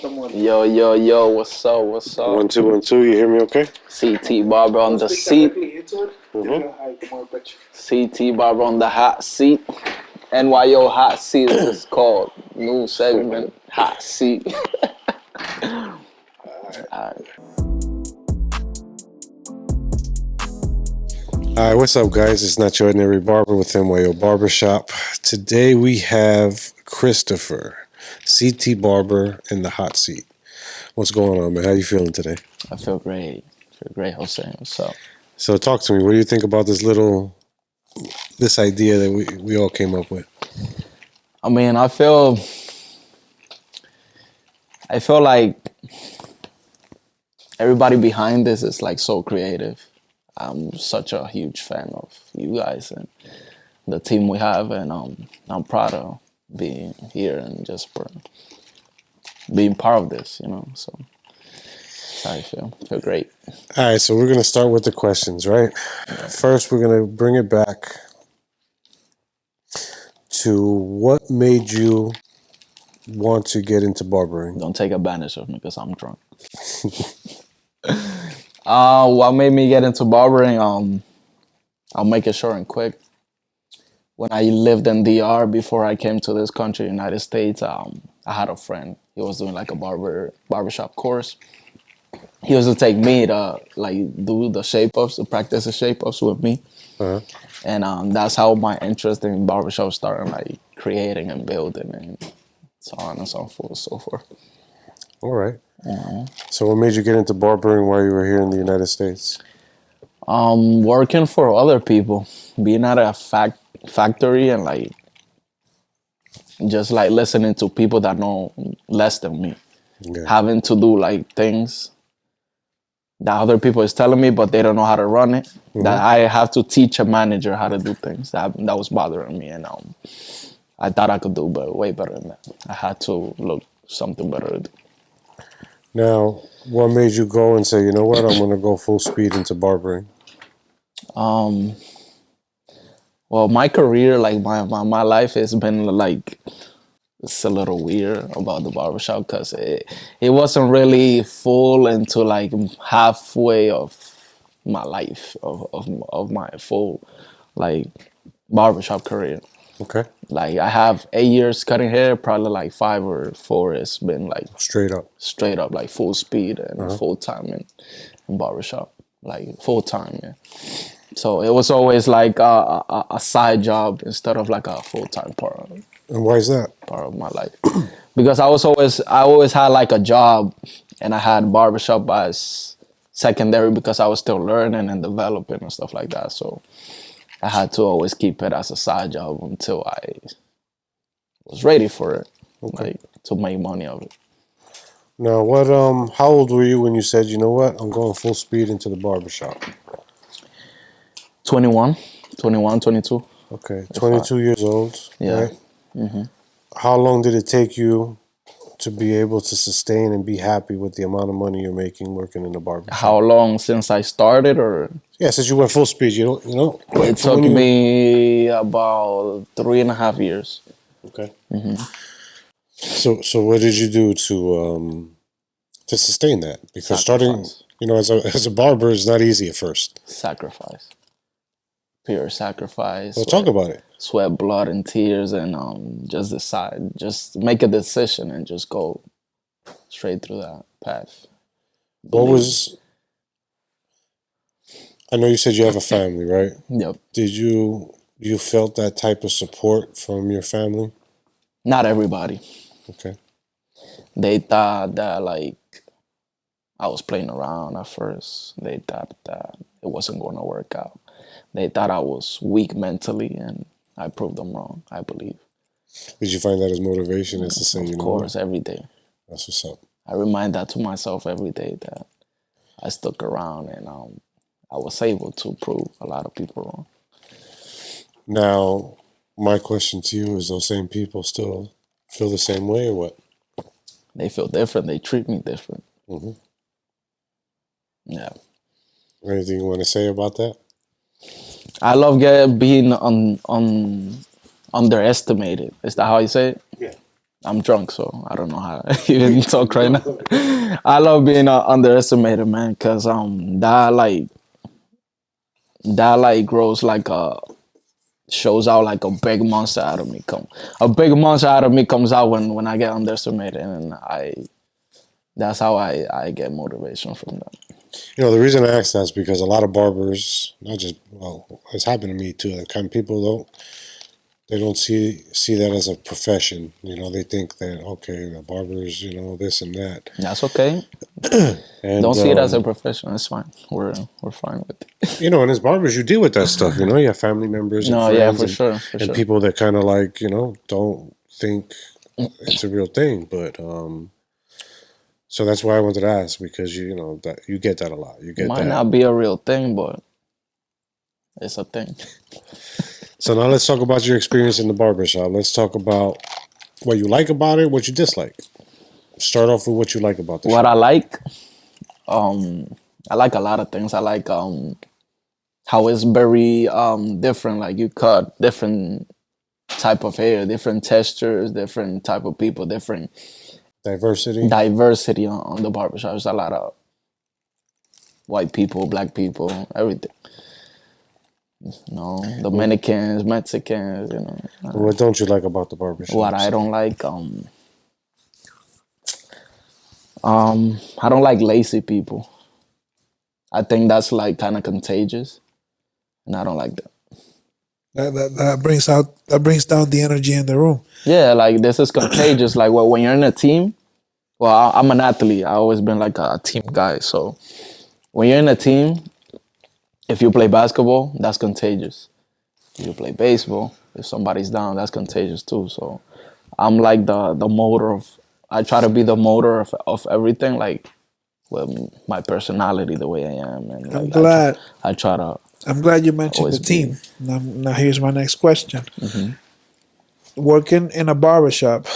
Yo, yo, yo, what's up, what's up? 1 2 1 2. You hear me? Okay. CT Barber on the seat. Mm-hmm. CT Barber on the hot seat. N.Y.O hot seat is it's called. New segment, hot seat. Alright. All right. What's up, guys? It's Not Your Ordinary Barber with N.Y.O Barbershop. Today we have Christopher, CT Barber in the hot seat. What's going on, man? How you feeling today? I feel great. Jose. What's up? So talk to me. What do you think about this idea that we all came up with? I mean, I feel like everybody behind this is like so creative. I'm such a huge fan of you guys and the team we have, and I'm proud of being here and just for being part of this, so that's how I feel. I feel great. All right, so we're going to start with the questions, right? Yeah. First, we're going to bring it back to what made you want to get into barbering. Don't take advantage of me because I'm drunk. What made me get into barbering? I'll make it short and quick. When I lived in DR before I came to this country, United States, I had a friend. He was doing like a barbershop course. He used to take me to like do the shape-ups, to practice the shape-ups with me. Uh-huh. And that's how my interest in barbershop started, like creating and building and so on and so forth. All right. So what made you get into barbering while you were here in the United States? Working for other people, being at a factory and like just like listening to people that know less than me, having to do like things that other people is telling me, but they don't know how to run it. Mm-hmm. That I have to teach a manager how to do things. That was bothering me, and I thought I could do way better than that. I had to look something better to do. Now, what made you go and say, you know what, I'm going to go full speed into barbering? Well, my career, like my life has been like, it's a little weird about the barbershop because it wasn't really full into like halfway of my life, of my full like barbershop career. Okay. Like I have 8 years cutting hair, probably like 5 or 4 has been like straight up like full speed and full time in barbershop, like full time. Yeah. So it was always like a side job instead of like a full time part. And why is that? Part of my life, because I always had like a job, and I had barbershop as secondary because I was still learning and developing and stuff like that. So I had to always keep it as a side job until I was ready for it, like to make money of it. Now, what? How old were you when you said, you know what, I'm going full speed into the barbershop? 21, 22. Okay, 22 years old. Yeah. Right? Mm-hmm. How long did it take you to be able to sustain and be happy with the amount of money you're making working in the barbershop? How long since I started, or? Yeah, since you went full speed, you know. It took me about 3.5 years. Okay. Mm-hmm. So what did you do to sustain that? Because starting, as a barber is not easy at first. Sacrifice. Pure sacrifice. Well, talk about it. Sweat, blood, and tears, and just make a decision and just go straight through that path. I know you said you have a family, right? Yep. Did you felt that type of support from your family? Not everybody. Okay. They thought that like I was playing around at first. They thought that it wasn't going to work out. They thought I was weak mentally, and I proved them wrong, I believe. Did you find that as motivation as to say, Of course, every day. That's what's up. I remind that to myself every day that I stuck around, and I was able to prove a lot of people wrong. Now, my question to you is, those same people still feel the same way, or what? They feel different. They treat me different. Mm-hmm. Yeah. Anything you want to say about that? I love being underestimated. Is that how you say it? Yeah. I'm drunk, so I don't know how to even talk right now. I love being underestimated, man, cause that grows like a shows out like a big monster out of me. A big monster out of me comes out when I get underestimated, and that's how I get motivation from that. The reason I ask that is because a lot of barbers, not just it's happened to me too. The kind of people they don't see that as a profession. They think that okay, a barber's this and that. That's okay. And Don't see it as a profession. It's fine. We're fine with it. and as barbers, you deal with that stuff. You have family members and No, friends, yeah, for sure, for and sure. people that kind of like don't think it's a real thing. But so that's why I wanted to ask because that you get that a lot. You It get might that. not be a real thing, but it's a thing. So now let's talk about your experience in the barbershop. Let's talk about what you like about it, what you dislike. Start off with what you like about the What shop. I like a lot of things. I like how it's very different. Like you cut different type of hair, different textures, different type of people, different Diversity. diversity on the barbershop. There's a lot of white people, black people, everything. Dominicans, Mexicans. What don't you like about the barbershop? What I don't like, I don't like lazy people. I think that's like kind of contagious, and I don't like that. That brings down the energy in the room. Yeah, like this is contagious. Like when you're in a team. Well, I'm an athlete. I always been like a team guy. So when you're in a team, if you play basketball, that's contagious. If you play baseball, if somebody's down, that's contagious too. So I'm like the motor of. I try to be the motor of everything. Like with my personality, the way I am, and I'm like glad. I try to. I'm glad you mentioned Always the team. Now here's my next question. Mm-hmm. Working in a barbershop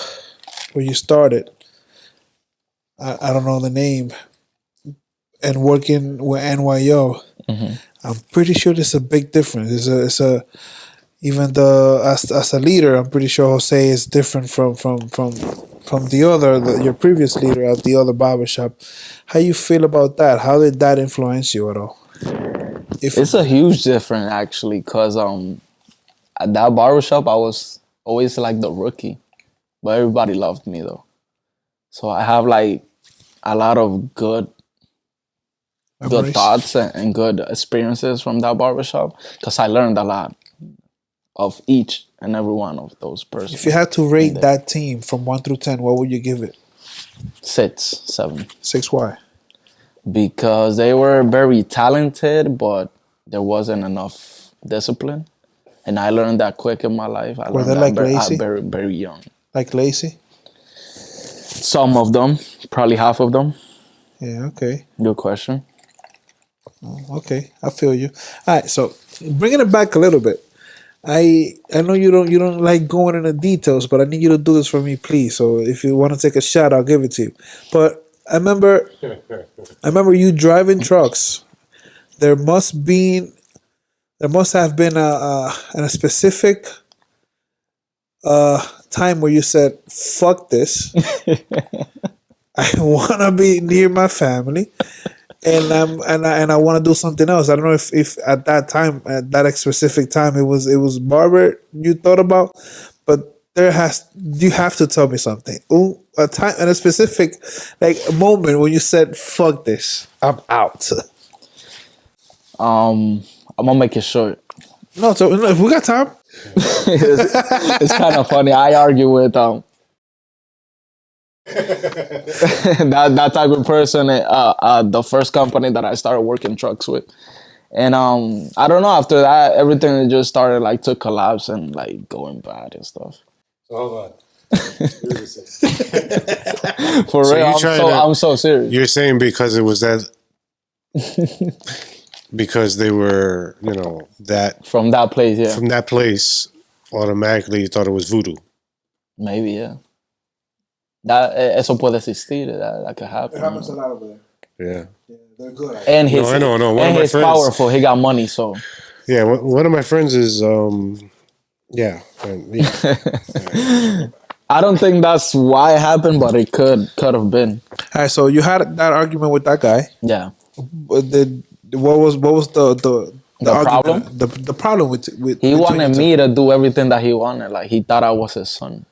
where you started, I don't know the name, and working with N.Y.O, Mm-hmm. I'm pretty sure there's a big difference. It's a even the as a leader, I'm pretty sure Jose is different from your previous leader at the other barbershop. How you feel about that? How did that influence you at all? It's a huge difference actually, cause at that barbershop I was always like the rookie, but everybody loved me though. So I have like a lot of good memories? thoughts and good experiences from that barbershop because I learned a lot of each and every one of those persons. If you had to rate that team from 1 through 10, what would you give it? 6, 7. 6. Why? Because they were very talented, but there wasn't enough discipline. And I learned that quick in my life. I Were learned they that like lazy? very, very young. Like lazy? Some of them, probably half of them. Yeah. Okay. Good question. Okay. I feel you. All right. So bringing it back a little bit. I know you don't like going into details, but I need you to do this for me, please. So if you want to take a shot, I'll give it to you. But I remember you driving trucks. There must have been a specific time where you said, "Fuck this! I want to be near my family." And I want to do something else. I don't know if at that time, at that specific time, it was Barber you thought about, but you have to tell me something. Ooh, a time and a specific like a moment when you said, "Fuck this, I'm out." I'm gonna make it short. No, so if we got time. It's kind of funny. I argue with that type of person. The first company that I started working trucks with, and I don't know. After that, everything just started like to collapse and like going bad and stuff. So hold on. For So real, you I'm so serious. You're saying because it was that because they were that From that place, yeah, from that place automatically you thought it was voodoo. maybe, yeah. Eso puede existir. That could happen. It happens a lot over there. Yeah. They're good. And he's I know. One of and my he's friends. powerful. He got money, so Yeah, one of my friends is yeah. I don't think that's why it happened, but it could have been. All right, so you had that argument with that guy. Yeah. But what was the The problem? argument? The problem with He between you wanted two? me to do everything that he wanted. Like he thought I was his son.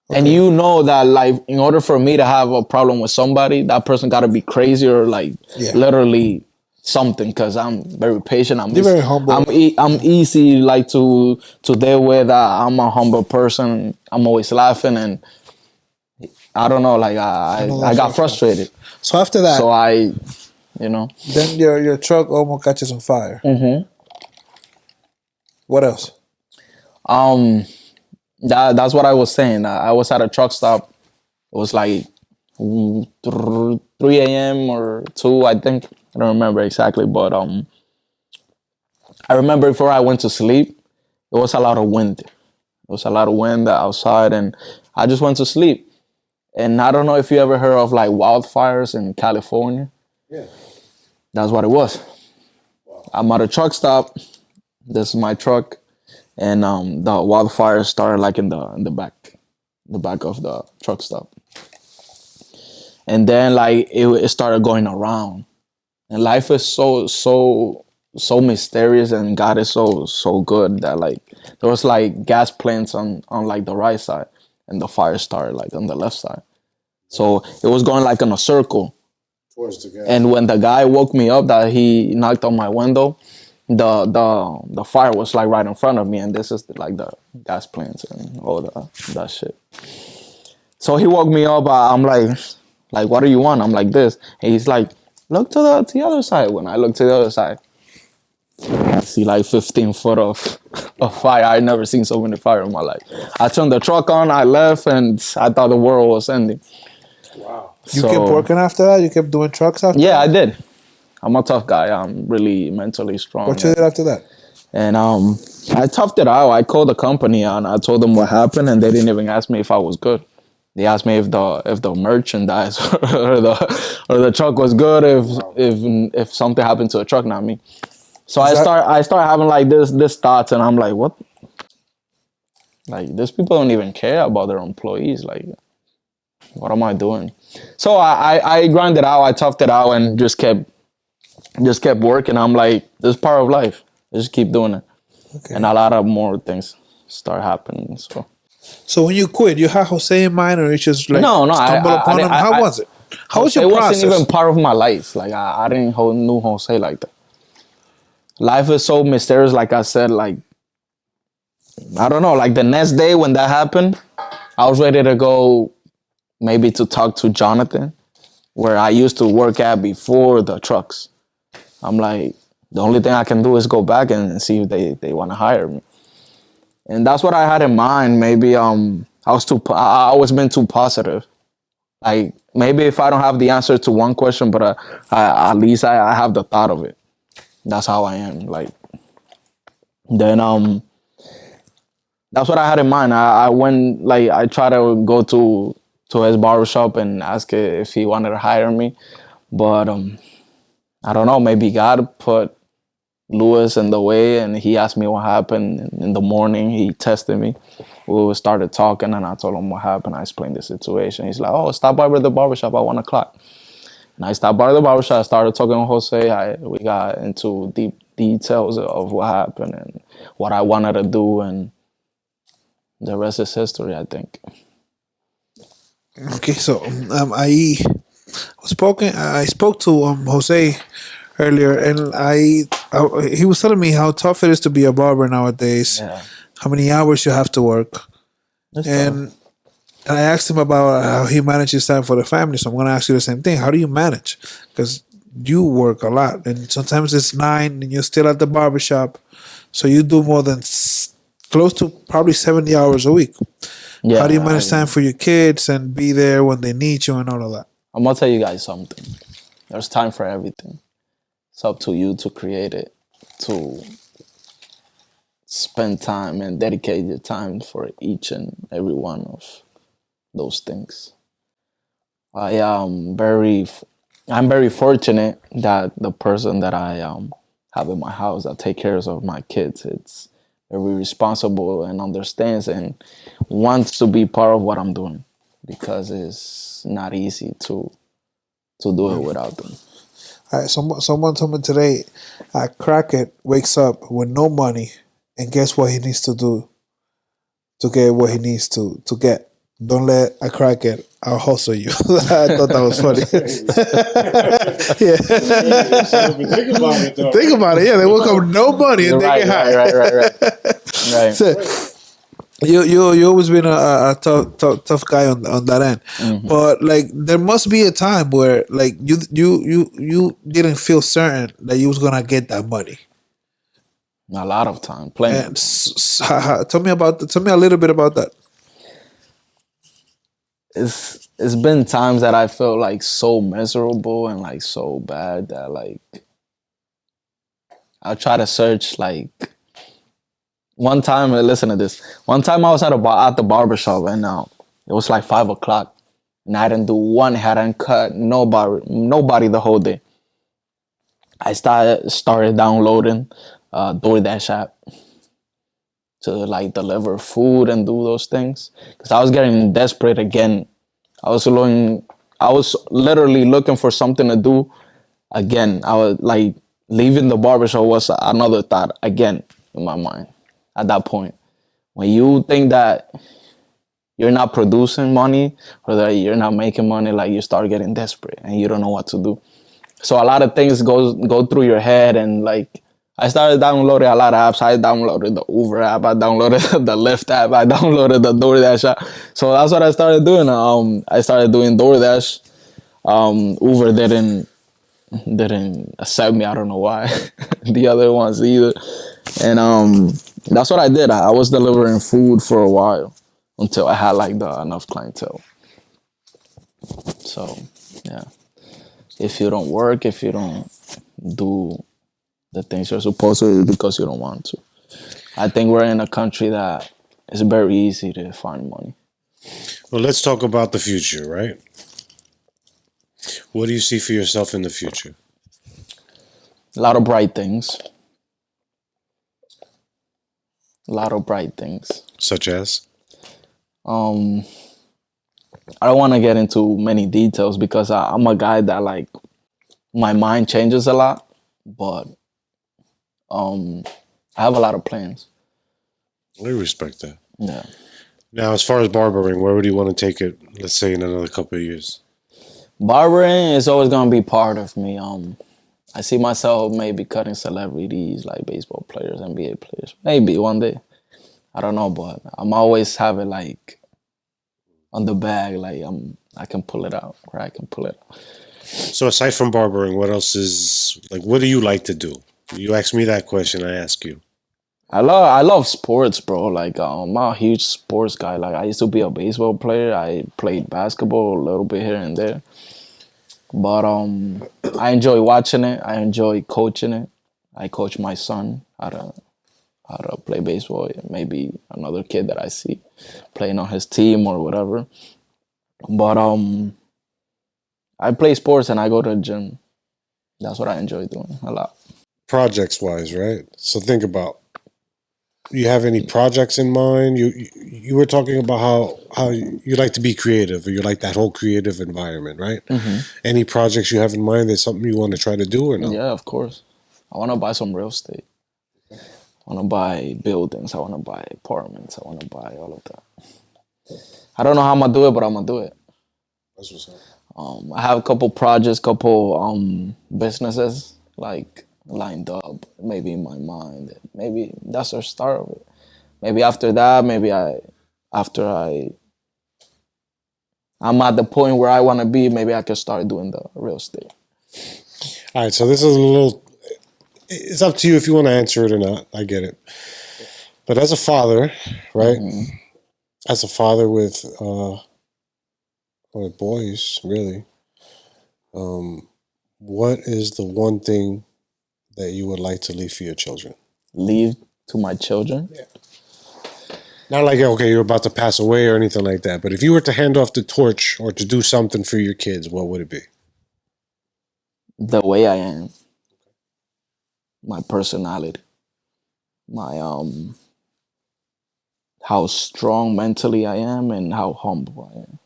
And Okay. you know that like in order for me to have a problem with somebody, that person got to be crazy or like Yeah. literally something. Because I'm very patient. You're very humble. I'm easy like to deal with. I'm a humble person. I'm always laughing, and I don't know. Like I know I that for a got fact. frustrated. So after that, So you know, then your truck almost catches on fire. What else? um, that's what I was saying. I was at a truck stop. It was like 3 a.m. or 2, I think. I don't remember exactly, but I remember before I went to sleep, it was a lot of wind. It was a lot of wind outside, and I just went to sleep. And I don't know if you ever heard of like wildfires in California. Yeah. That's what it was. I'm at a truck stop. This is my truck, and the wildfire started like in the back of the truck stop, and then like it started going around. And life is so mysterious, and God is so good that like there was like gas plants on like the right side, and the fire started like on the left side. So it was going like in a circle. Towards the gas. And when the guy woke me up, that he knocked on my window, the fire was like right in front of me, and this is like the gas plants and all that shit. So he woke me up. I'm like, what do you want? I'm like this, and he's like, look to the other side. When I look to the other side, I see like 15 foot of fire. I never seen so many fire in my life. I turned the truck on. I left, and I thought the world was ending. Wow. You kept working after that. You kept doing trucks after. Yeah, that? I did. I'm a tough guy. I'm really mentally strong. What you did after that? And I toughed it out. I called the company and I told them what happened, and they didn't even ask me if I was good. They asked me if the merchandise or the truck was good. If something happened to the truck, not me. So I start having like this thoughts, and I'm like, what? Like these people don't even care about their employees. Like, what am I doing? So I grinded out. I toughed it out and just kept working. I'm like, this is part of life. Just keep doing it. Okay. And a lot of more things start happening. So when you quit, you had Jose in mind, or you just like No, stumble upon him? How was it? How was your it process? wasn't even part of my life. Like I didn't knew Jose like that. Life is so mysterious. Like I said, like I don't know. Like the next day when that happened, I was ready to go, maybe to talk to Jonathan, where I used to work at before the trucks. I'm like, the only thing I can do is go back and see if they want to hire me. And that's what I had in mind. Maybe I always been too positive. Like maybe if I don't have the answer to one question, but at least I have the thought of it. That's how I am. Like then that's what I had in mind. I went, like I tried to go to his barbershop and ask if he wanted to hire me, but I don't know. Maybe God put Lewis in the way, and he asked me what happened in the morning. He tested me. We started talking, and I told him what happened. I explained the situation. He's like, "Oh, stop by the barbershop at 1 o'clock." And I stopped by the barbershop. I started talking to Jose. We got into deep details of what happened and what I wanted to do, and the rest is history, I think. Okay, so I spoke to Jose earlier, and he was telling me how tough it is to be a barber nowadays. Yeah. How many hours you have to work, That's and I asked him about how he manages time for the family. So I'm going to ask you the same thing. How do you manage? Because you work a lot, and sometimes it's 9, and you're still at the barbershop, so you do more than close to probably 70 hours a week. Yeah, How do you manage time for your kids and be there when they need you and all of that? I'm gonna tell you guys something. There's time for everything. It's up to you to create it, to spend time and dedicate your time for each and every one of those things. I am I'm very fortunate that the person that I have in my house that take care of my kids, it's very responsible and understands and wants to be part of what I'm doing because it's not easy to do it without them. All right, someone told me today, a crackhead wakes up with no money, and guess what he needs to do to get what he needs to get. Don't let a crackhead out hustle you. I thought that was funny. Yeah. Think about it, though. Think about it. Yeah, they woke up with no money and You're they right, get high. right. So, you always been a tough guy on that end, but like there must be a time where like you didn't feel certain that you was gonna get that money. A lot of time, plenty of And time. tell me a little bit about that. It's been times that I felt like so miserable and like so bad that like I'll try to search like one time. Listen to this. One time I was at the barber shop and it was like 5 o'clock and I didn't do one hair and cut nobody the whole day. I started downloading DoorDash app to like deliver food and do those things because I was getting desperate again. I was literally looking for something to do again. I was like leaving the barbershop was another thought again in my mind at that point. When you think that you're not producing money or that you're not making money, like you start getting desperate and you don't know what to do. So a lot of things go through your head and like I started downloading a lot of apps. I downloaded the Uber app. I downloaded the Lyft app. I downloaded the DoorDash app. So that's what I started doing. I started doing DoorDash. Uber didn't accept me. I don't know why. The other ones either. And that's what I did. I was delivering food for a while until I had like enough clientele. So yeah, if you don't work, if you don't do the things you're supposed to do because you don't want to. I think we're in a country that it's very easy to find money. Well, let's talk about the future, right? What do you see for yourself in the future? A lot of bright things. A lot of bright things. Such as? Um, I don't want to get into many details because I'm a guy that like my mind changes a lot, but I have a lot of plans. We respect that. Yeah. Now, as far as barbering, where would you want to take it, let's say, in another couple of years? Barbering is always gonna be part of me. I see myself maybe cutting celebrities like baseball players, NBA players. Maybe one day. I don't know, but I'm always having like on the bag, like I can pull it out, or I can pull it out. So aside from barbering, what else is, like, what do you like to do? You ask me that question, I ask you. I love sports, bro. Like I'm a huge sports guy. Like I used to be a baseball player. I played basketball a little bit here and there. But I enjoy watching it. I enjoy coaching it. I coach my son how to play baseball. Maybe another kid that I see playing on his team or whatever. But I play sports and I go to the gym. That's what I enjoy doing a lot. Projects wise, right? So think about, you have any projects in mind? You were talking about how you like to be creative, or you like that whole creative environment, right? Any projects you have in mind? That's something you want to try to do or no? Yeah, of course. I want to buy some real estate. I want to buy buildings. I want to buy apartments. I want to buy all of that. I don't know how I'm gonna do it, but I'm gonna do it. That's what's up. I have a couple projects, couple businesses like lined up, maybe in my mind. Maybe that's the start of it. Maybe after that, after I'm at the point where I want to be, maybe I can start doing the real estate. All right, so this is a little, it's up to you if you want to answer it or not. I get it. But as a father, right? As a father with boys, really, what is the one thing that you would like to leave for your children? Leave to my children. Not like, okay, you're about to pass away or anything like that, but if you were to hand off the torch or to do something for your kids, what would it be? The way I am, my personality, my how strong mentally I am and how humble I am.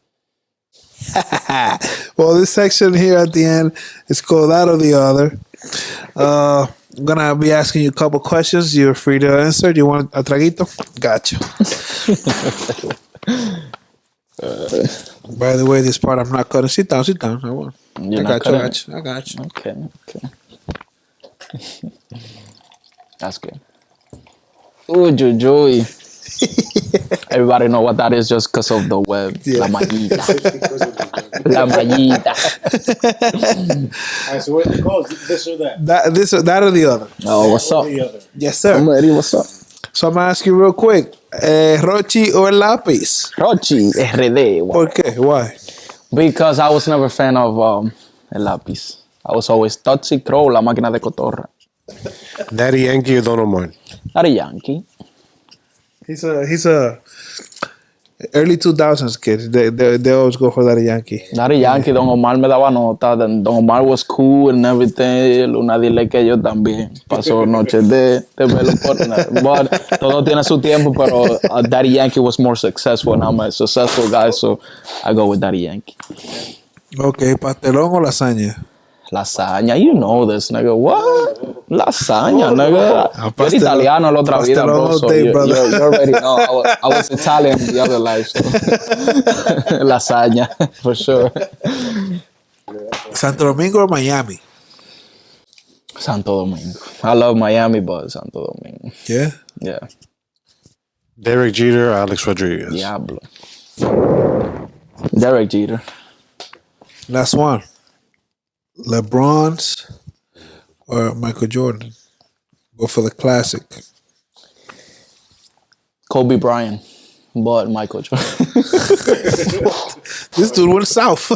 Well, this section here at the end is called That or the Other. I'm gonna be asking you a couple questions. You're free to answer. Do you want a traguito? Gotcha. By the way, this part I'm not cutting. Sit down, sit down. I won't. You're I not got you. I cutting got you. I got you. Okay. That's good. Ooh, jujuy. Everybody know what that is just because of the web. Yeah. La mallita. La mallita. All right, so what it goes? This or that? That or the other. Oh, what's Or up? the other. Yes, sir. I'm ready. What's up? So I'm gonna ask you real quick. Rochi or lápiz? Rochi, RD. Wow. ¿Por qué? Why? Because I was never a fan of el lápiz. I was always Toxic Crow, la máquina de cotorra. Daddy Yankee or Don Omar? Daddy Yankee. He's a early 2000s kid. They always go for Daddy Yankee. Daddy Yankee, Don Omar me daba nota. Don Omar was cool and everything. Luna dile que yo también. Pasó noches de verlo por... But todo tiene su tiempo, pero Daddy Yankee was more successful and I'm a successful guy, so I go with Daddy Yankee. Okay, pastelón o lasaña? Lasaña, you know this, nigga. What? Lasaña, nigga. Yo era pastelón- italiano la otra vida, pastelón bro. all So day, you brother. already know. I was Italian the other life, so lasaña for sure. Santo Domingo or Miami? Santo Domingo. I love Miami, but Santo Domingo. Yeah. Yeah, Derek Jeter or Alex Rodriguez? diablo. Derek Jeter. Last one. LeBron's or Michael Jordan? Go for the classic. Kobe Bryant, but Michael Jordan. This dude went south.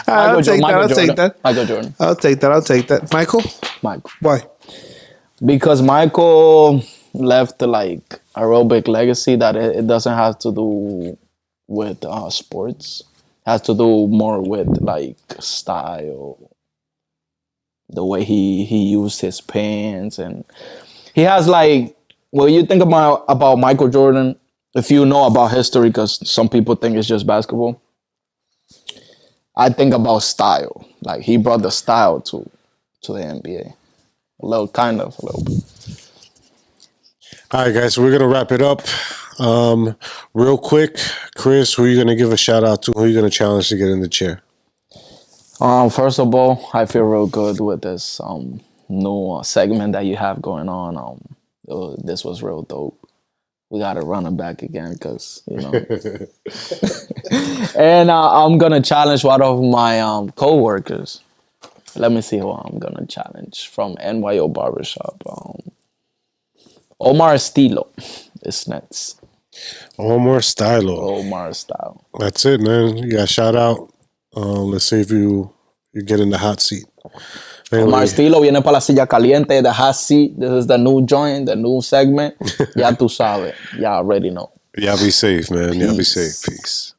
I'll take that. Michael Jordan. I'll take that. Michael? Michael. Why? Because Michael left like a real big legacy that it doesn't have to do with sports. It has to do more with like style, the way he used his pants, and he has like when you think about Michael Jordan, if you know about history, because some people think it's just basketball. I think about style. Like he brought the style to the NBA. A little bit. All right, guys, so we're going to wrap it up. Real quick, Chris, who are you going to give a shout out to? Who are you going to challenge to get in the chair? First of all, I feel real good with this new segment that you have going on. This was real dope. We got to run it back again because, you know. And I'm going to challenge one of my co-workers. Let me see who I'm going to challenge from N.Y.O Barbershop. Omar Estilo. It's next. Omar Stylo. Omar Style. That's it, man. You got a shout out. Let's see if you get in the hot seat. Anyway, Omar Estilo viene para la silla caliente, the hot seat. This is the new joint, the new segment. Ya tú sabes. Ya already know. y'all be safe, man. Y'all be safe. Peace.